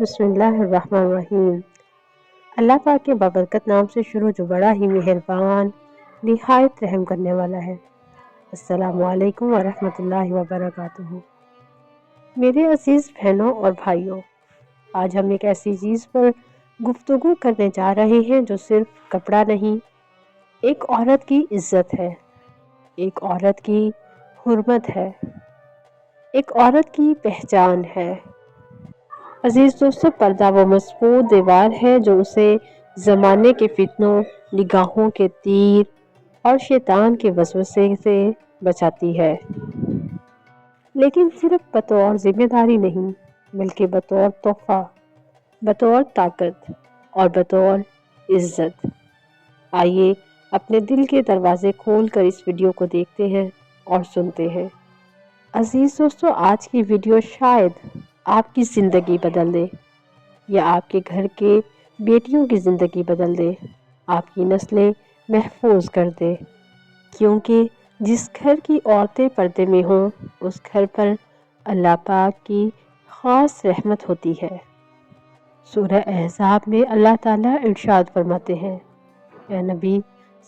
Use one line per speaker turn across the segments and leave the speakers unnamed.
بسم اللہ الرحمن الرحیم۔ اللہ پاک کے بابرکت نام سے شروع جو بڑا ہی مہربان نہایت رحم کرنے والا ہے۔ السلام علیکم ورحمۃ اللہ وبرکاتہ۔ میرے عزیز بہنوں اور بھائیوں، آج ہم ایک ایسی چیز پر گفتگو کرنے جا رہے ہیں جو صرف کپڑا نہیں، ایک عورت کی عزت ہے، ایک عورت کی حرمت ہے، ایک عورت کی پہچان ہے۔ عزیز دوستو، پردہ وہ مضبوط دیوار ہے جو اسے زمانے کے فتنوں، نگاہوں کے تیر اور شیطان کے وسوسے سے بچاتی ہے، لیکن صرف بطور ذمہ داری نہیں بلکہ بطور تحفہ، بطور طاقت اور بطور عزت۔ آئیے اپنے دل کے دروازے کھول کر اس ویڈیو کو دیکھتے ہیں اور سنتے ہیں۔ عزیز دوستو، آج کی ویڈیو شاید آپ کی زندگی بدل دے، یا آپ کے گھر کے بیٹیوں کی زندگی بدل دے، آپ کی نسلیں محفوظ کر دے، کیونکہ جس گھر کی عورتیں پردے میں ہوں اس گھر پر اللہ پاک کی خاص رحمت ہوتی ہے۔ سورہ احزاب میں اللہ تعالیٰ ارشاد فرماتے ہیں، اے نبی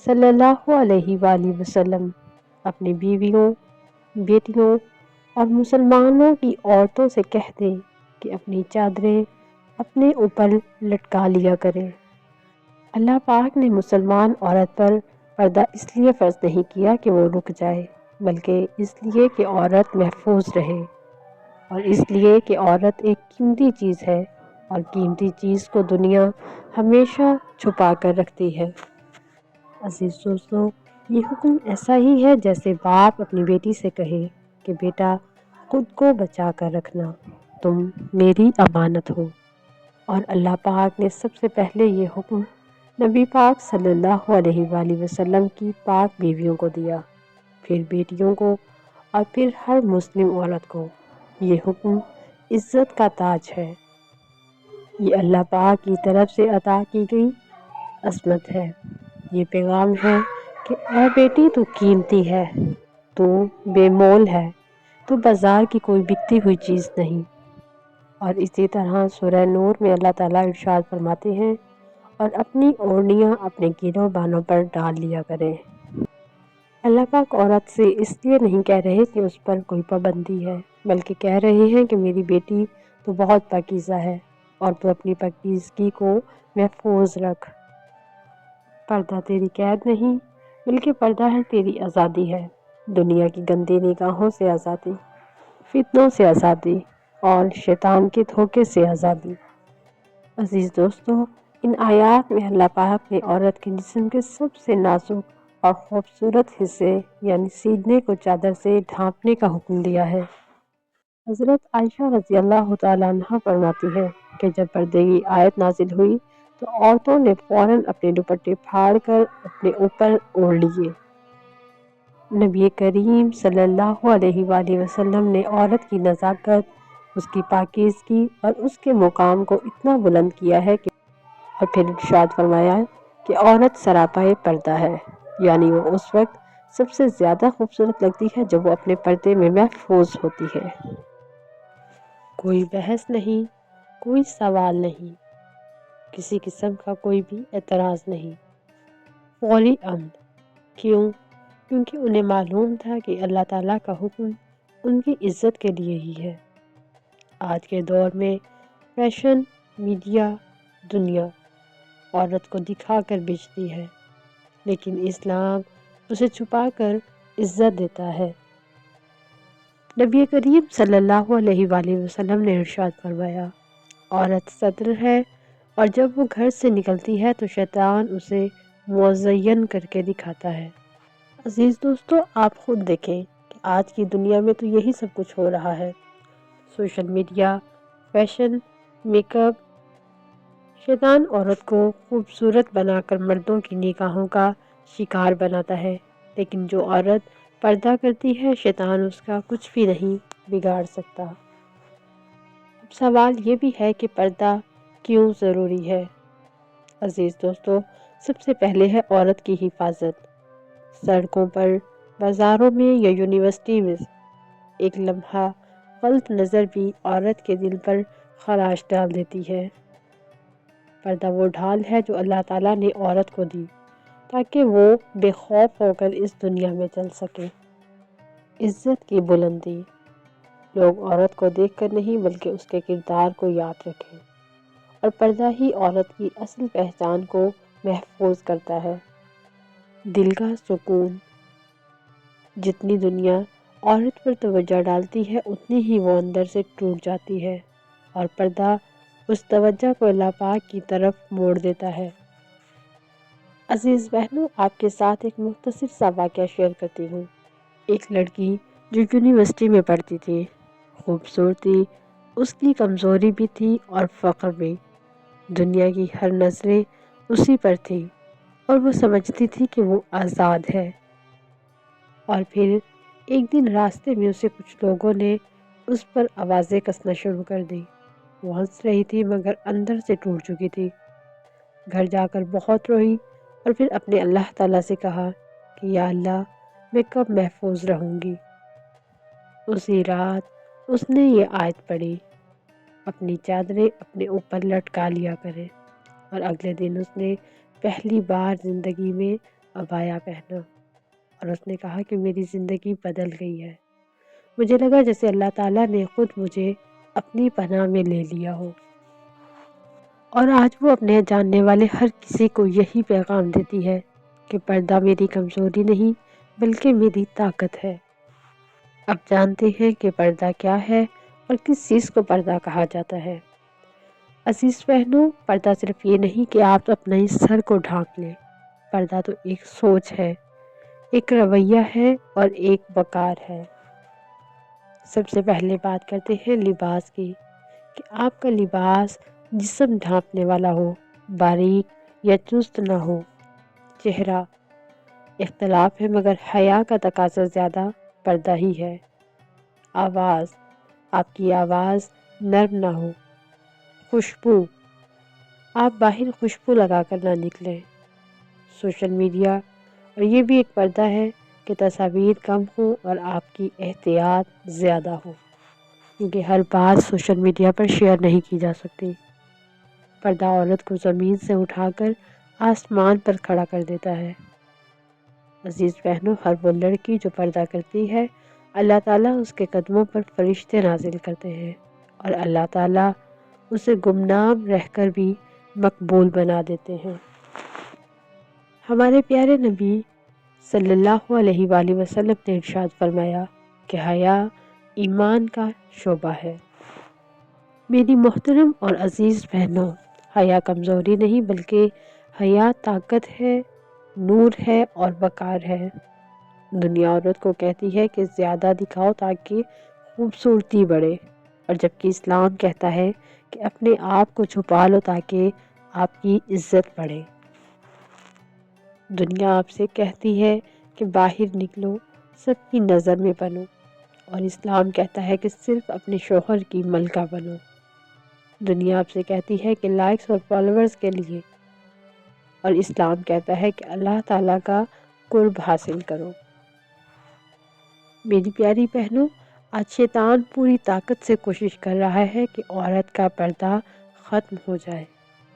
صلی اللہ علیہ وآلہ وسلم، اپنی بیویوں، بیٹیوں اور مسلمانوں کی عورتوں سے کہہ دیں کہ اپنی چادریں اپنے اوپر لٹکا لیا کریں۔ اللہ پاک نے مسلمان عورت پر پردہ اس لیے فرض نہیں کیا کہ وہ رک جائے، بلکہ اس لیے کہ عورت محفوظ رہے، اور اس لیے کہ عورت ایک قیمتی چیز ہے، اور قیمتی چیز کو دنیا ہمیشہ چھپا کر رکھتی ہے۔ عزیز دوستو، یہ حکم ایسا ہی ہے جیسے باپ اپنی بیٹی سے کہے کہ بیٹا خود کو بچا کر رکھنا، تم میری امانت ہو۔ اور اللہ پاک نے سب سے پہلے یہ حکم نبی پاک صلی اللہ علیہ وآلہ وسلم کی پاک بیویوں کو دیا، پھر بیٹیوں کو، اور پھر ہر مسلم عورت کو۔ یہ حکم عزت کا تاج ہے، یہ اللہ پاک کی طرف سے عطا کی گئی عصمت ہے۔ یہ پیغام ہے کہ اے بیٹی، تو قیمتی ہے، تو بے مول ہے، تو بازار کی کوئی بکتی ہوئی چیز نہیں۔ اور اسی طرح سورہ نور میں اللہ تعالیٰ ارشاد فرماتے ہیں، اور اپنی اوڑھنیاں اپنے گریباں بانوں پر ڈال لیا کریں۔ اللہ پاک عورت سے اس لیے نہیں کہہ رہے کہ اس پر کوئی پابندی ہے، بلکہ کہہ رہے ہیں کہ میری بیٹی تو بہت پاکیزہ ہے، اور تو اپنی پاکیزگی کو محفوظ رکھ۔ پردہ تیری قید نہیں، بلکہ پردہ ہے تیری آزادی ہے، دنیا کی گندی نگاہوں سے آزادی، فتنوں سے آزادی اور شیطان کے دھوکے سے آزادی۔ عزیز دوستو، ان آیات میں اللہ پاک نے عورت کے جسم کے سب سے نازک اور خوبصورت حصے یعنی سیدھنے کو چادر سے ڈھانپنے کا حکم دیا ہے۔ حضرت عائشہ رضی اللہ تعالیٰ عنہا فرماتی ہے کہ جب پردے کی آیت نازل ہوئی تو عورتوں نے فوراً اپنے دوپٹے پھاڑ کر اپنے اوپر اوڑھ لیے۔ نبی کریم صلی اللہ علیہ وآلہ وسلم نے عورت کی نزاکت، اس کی پاکیزگی اور اس کے مقام کو اتنا بلند کیا ہے کہ اور پھر ارشاد فرمایا کہ عورت سراپائے پردہ ہے، یعنی وہ اس وقت سب سے زیادہ خوبصورت لگتی ہے جب وہ اپنے پردے میں محفوظ ہوتی ہے۔ کوئی بحث نہیں، کوئی سوال نہیں، کسی قسم کا کوئی بھی اعتراض نہیں، فوری امن۔ کیوں؟ کیونکہ انہیں معلوم تھا کہ اللہ تعالیٰ کا حکم ان کی عزت کے لیے ہی ہے۔ آج کے دور میں فیشن، میڈیا، دنیا عورت کو دکھا کر بیچتی ہے، لیکن اسلام اسے چھپا کر عزت دیتا ہے۔ نبی کریم صلی اللہ علیہ وآلہ وسلم نے ارشاد فرمایا، عورت ستر ہے، اور جب وہ گھر سے نکلتی ہے تو شیطان اسے مزین کر کے دکھاتا ہے۔ عزیز دوستو، آپ خود دیکھیں کہ آج کی دنیا میں تو یہی سب کچھ ہو رہا ہے۔ Social media, fashion, make up, شیطان عورت کو خوبصورت بنا کر مردوں کی نگاہوں کا شکار بناتا ہے، لیکن جو عورت پردہ کرتی ہے شیطان اس کا کچھ بھی نہیں بگاڑ سکتا۔ اب سوال یہ بھی ہے کہ پردہ کیوں ضروری ہے؟ عزیز دوستو، سب سے پہلے ہے عورت کی حفاظت۔ سڑکوں پر، بازاروں میں یا یونیورسٹی میں ایک لمحہ غلط نظر بھی عورت کے دل پر خراش ڈال دیتی ہے۔ پردہ وہ ڈھال ہے جو اللہ تعالیٰ نے عورت کو دی تاکہ وہ بے خوف ہو کر اس دنیا میں چل سکے۔ عزت کی بلندی، لوگ عورت کو دیکھ کر نہیں بلکہ اس کے کردار کو یاد رکھیں، اور پردہ ہی عورت کی اصل پہچان کو محفوظ کرتا ہے۔ دل کا سکون، جتنی دنیا عورت پر توجہ ڈالتی ہے اتنی ہی وہ اندر سے ٹوٹ جاتی ہے، اور پردہ اس توجہ کو اللہ پاک کی طرف موڑ دیتا ہے۔ عزیز بہنوں، آپ کے ساتھ ایک مختصر سا واقعہ شیئر کرتی ہوں۔ ایک لڑکی جو یونیورسٹی میں پڑھتی تھی، خوبصورتی اس کی کمزوری بھی تھی اور فخر بھی۔ دنیا کی ہر نظریں اسی پر تھی اور وہ سمجھتی تھی کہ وہ آزاد ہے۔ اور پھر ایک دن راستے میں اسے کچھ لوگوں نے اس پر آوازیں کسنا شروع کر دی۔ وہ ہنس رہی تھی مگر اندر سے ٹوٹ چکی تھی۔ گھر جا کر بہت روئی اور پھر اپنے اللہ تعالیٰ سے کہا کہ یا اللہ، میں کب محفوظ رہوں گی۔ اسی رات اس نے یہ آیت پڑھی، اپنی چادریں اپنے اوپر لٹکا لیا کریں، اور اگلے دن اس نے پہلی بار زندگی میں عبایا پہنا، اور اس نے کہا کہ میری زندگی بدل گئی ہے۔ مجھے لگا جیسے اللہ تعالیٰ نے خود مجھے اپنی پناہ میں لے لیا ہو۔ اور آج وہ اپنے جاننے والے ہر کسی کو یہی پیغام دیتی ہے کہ پردہ میری کمزوری نہیں بلکہ میری طاقت ہے۔ اب جانتے ہیں کہ پردہ کیا ہے اور کس چیز کو پردہ کہا جاتا ہے۔ عزیز بہنوں، پردہ صرف یہ نہیں کہ آپ اپنے سر کو ڈھانپ لیں، پردہ تو ایک سوچ ہے، ایک رویہ ہے اور ایک وقار ہے۔ سب سے پہلے بات کرتے ہیں لباس کی، کہ آپ کا لباس جسم ڈھانپنے والا ہو، باریک یا چست نہ ہو۔ چہرہ، اختلاف ہے مگر حیا کا تقاضا زیادہ پردہ ہی ہے۔ آواز، آپ کی آواز نرم نہ ہو۔ خوشبو، آپ باہر خوشبو لگا کر نہ نکلیں۔ سوشل میڈیا، اور یہ بھی ایک پردہ ہے کہ تصاویر کم ہوں اور آپ کی احتیاط زیادہ ہو، کیونکہ ہر بات سوشل میڈیا پر شیئر نہیں کی جا سکتی۔ پردہ عورت کو زمین سے اٹھا کر آسمان پر کھڑا کر دیتا ہے۔ عزیز بہنوں، ہر وہ لڑکی جو پردہ کرتی ہے، اللہ تعالیٰ اس کے قدموں پر فرشتے نازل کرتے ہیں، اور اللہ تعالیٰ اسے گمنام رہ کر بھی مقبول بنا دیتے ہیں۔ ہمارے پیارے نبی صلی اللہ علیہ وآلہ وسلم نے ارشاد فرمایا کہ حیا ایمان کا شعبہ ہے۔ میری محترم اور عزیز بہنوں، حیا کمزوری نہیں بلکہ حیا طاقت ہے، نور ہے اور وقار ہے۔ دنیا عورت کو کہتی ہے کہ زیادہ دکھاؤ تاکہ خوبصورتی بڑھے، اور جبکہ اسلام کہتا ہے کہ اپنے آپ کو چھپا لو تاکہ آپ کی عزت بڑھے۔ دنیا آپ سے کہتی ہے کہ باہر نکلو، سب کی نظر میں بنو، اور اسلام کہتا ہے کہ صرف اپنے شوہر کی ملکہ بنو۔ دنیا آپ سے کہتی ہے کہ لائکس اور فالوورز کے لیے، اور اسلام کہتا ہے کہ اللہ تعالیٰ کا قرب حاصل کرو۔ میری پیاری بہنوں، آج شیطان پوری طاقت سے کوشش کر رہا ہے کہ عورت کا پردہ ختم ہو جائے،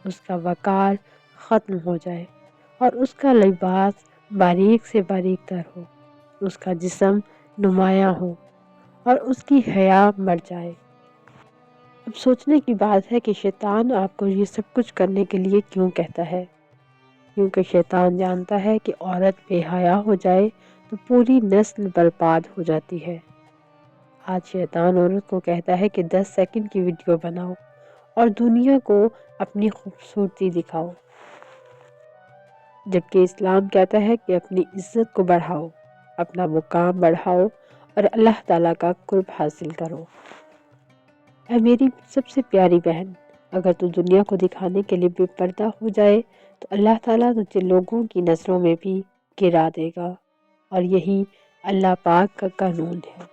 اس کا وقار ختم ہو جائے، اور اس کا لباس باریک سے باریک تر ہو، اس کا جسم نمایاں ہو، اور اس کی حیا مر جائے۔ اب سوچنے کی بات ہے کہ شیطان آپ کو یہ سب کچھ کرنے کے لیے کیوں کہتا ہے؟ کیونکہ شیطان جانتا ہے کہ عورت بے حیا ہو جائے تو پوری نسل برباد ہو جاتی ہے۔ آج شیطان عورت کو کہتا ہے کہ 10 سیکنڈ کی ویڈیو بناؤ اور دنیا کو اپنی خوبصورتی دکھاؤ، جبکہ اسلام کہتا ہے کہ اپنی عزت کو بڑھاؤ، اپنا مقام بڑھاؤ اور اللہ تعالیٰ کا قرب حاصل کرو۔ اے میری سب سے پیاری بہن، اگر تو دنیا کو دکھانے کے لیے بے پردہ ہو جائے تو اللہ تعالیٰ تجھے لوگوں کی نظروں میں بھی گرا دے گا، اور یہی اللہ پاک کا قانون ہے۔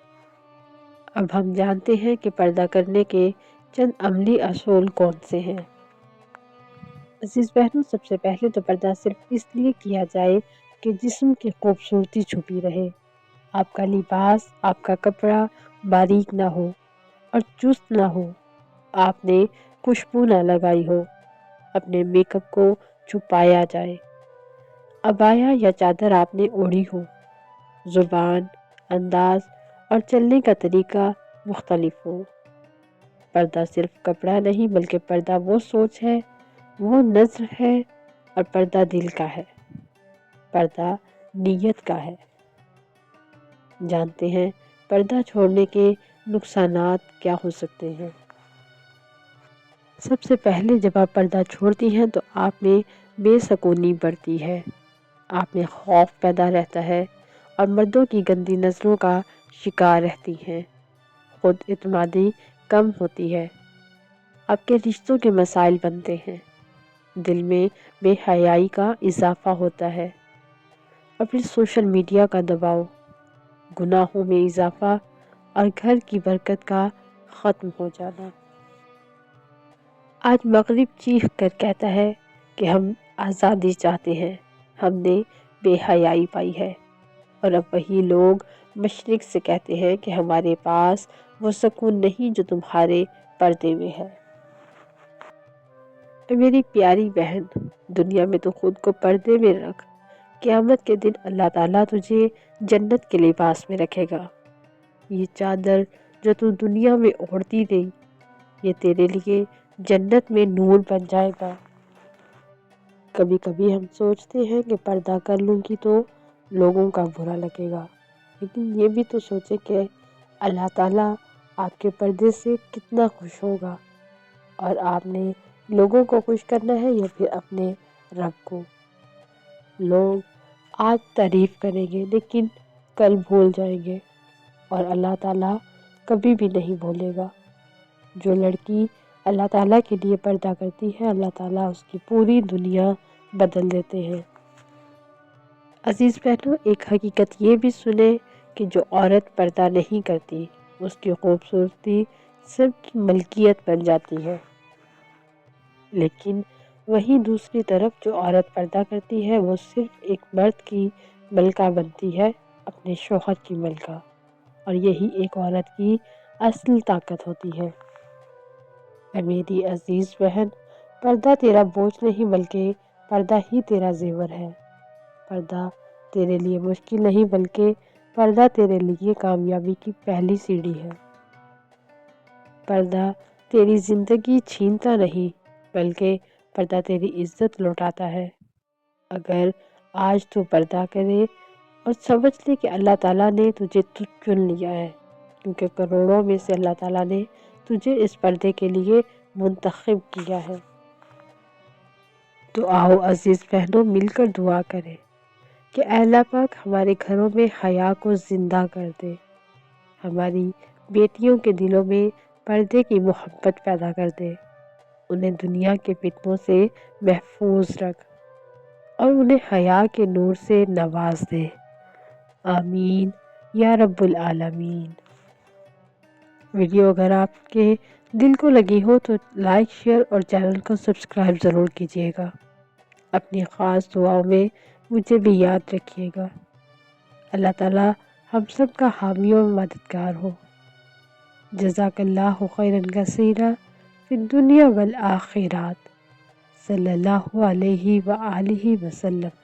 اب ہم جانتے ہیں کہ پردہ کرنے کے چند عملی اصول کون سے ہیں۔ عزیز بہنوں، سب سے پہلے تو پردہ صرف اس لیے کیا جائے کہ جسم کی خوبصورتی چھپی رہے۔ آپ کا لباس، آپ کا کپڑا باریک نہ ہو اور چست نہ ہو، آپ نے خوشبو نہ لگائی ہو، اپنے میک اپ کو چھپایا جائے، عبایا یا چادر آپ نے اوڑھی ہو، زبان، انداز اور چلنے کا طریقہ مختلف ہو۔ پردہ صرف کپڑا نہیں بلکہ پردہ وہ سوچ ہے، وہ نظر ہے، اور پردہ دل کا ہے، پردہ نیت کا ہے۔ جانتے ہیں پردہ چھوڑنے کے نقصانات کیا ہو سکتے ہیں؟ سب سے پہلے جب آپ پردہ چھوڑتی ہیں تو آپ میں بے سکونی بڑھتی ہے، آپ میں خوف پیدا رہتا ہے اور مردوں کی گندی نظروں کا شکار رہتی ہیں، خود اعتمادی کم ہوتی ہے، آپ کے رشتوں کے مسائل بنتے ہیں، دل میں بے حیائی کا اضافہ ہوتا ہے، اور پھر سوشل میڈیا کا دباؤ، گناہوں میں اضافہ اور گھر کی برکت کا ختم ہو جانا۔ آج مغرب چیخ کر کہتا ہے کہ ہم آزادی چاہتے ہیں، ہم نے بے حیائی پائی ہے، اور اب وہی لوگ مشرق سے کہتے ہیں کہ ہمارے پاس وہ سکون نہیں جو تمہارے پردے میں ہے۔ میری پیاری بہن، دنیا میں تو خود کو پردے میں رکھ، قیامت کے دن اللہ تعالیٰ تجھے جنت کے لباس میں رکھے گا۔ یہ چادر جو تو دنیا میں اوڑھتی رہی، یہ تیرے لیے جنت میں نور بن جائے گا۔ کبھی کبھی ہم سوچتے ہیں کہ پردہ کر لوں گی تو لوگوں کا برا لگے گا، لیکن یہ بھی تو سوچے کہ اللہ تعالیٰ آپ کے پردے سے کتنا خوش ہوگا، اور آپ نے لوگوں کو خوش کرنا ہے یا پھر اپنے رب کو۔ لوگ آج تعریف کریں گے لیکن کل بھول جائیں گے، اور اللہ تعالیٰ کبھی بھی نہیں بھولے گا۔ جو لڑکی اللہ تعالیٰ کے لیے پردہ کرتی ہے، اللہ تعالیٰ اس کی پوری دنیا بدل دیتے ہیں۔ عزیز بہنوں، ایک حقیقت یہ بھی سنیں کہ جو عورت پردہ نہیں کرتی، اس کی خوبصورتی سب کی ملکیت بن جاتی ہے، لیکن وہیں دوسری طرف جو عورت پردہ کرتی ہے وہ صرف ایک مرد کی ملکہ بنتی ہے، اپنے شوہر کی ملکہ، اور یہی ایک عورت کی اصل طاقت ہوتی ہے۔ اے میری عزیز بہن، پردہ تیرا بوجھ نہیں بلکہ پردہ ہی تیرا زیور ہے۔ پردہ تیرے لیے مشکل نہیں بلکہ پردہ تیرے لیے کامیابی کی پہلی سیڑھی ہے۔ پردہ تیری زندگی چھینتا نہیں بلکہ پردہ تیری عزت لوٹاتا ہے۔ اگر آج تو پردہ کرے اور سمجھ لے کہ اللہ تعالیٰ نے تجھے چن لیا ہے، کیونکہ کروڑوں میں سے اللہ تعالیٰ نے تجھے اس پردے کے لیے منتخب کیا ہے۔ تو آؤ عزیز بہنوں، مل کر دعا کریں کہ اے اللہ پاک ہمارے گھروں میں حیا کو زندہ کر دے، ہماری بیٹیوں کے دلوں میں پردے کی محبت پیدا کر دے، انہیں دنیا کے فتنوں سے محفوظ رکھ، اور انہیں حیا کے نور سے نواز دے۔ آمین یا رب العالمین۔ ویڈیو اگر آپ کے دل کو لگی ہو تو لائک، شیئر اور چینل کو سبسکرائب ضرور کیجیے گا۔ اپنی خاص دعاؤں میں مجھے بھی یاد رکھیے گا۔ اللہ تعالیٰ ہم سب کا حامی و مددگار ہو۔ جزاک اللہ خیرا کثیرا فی الدنیا والآخرات، صلی اللہ علیہ وآلہ وسلم۔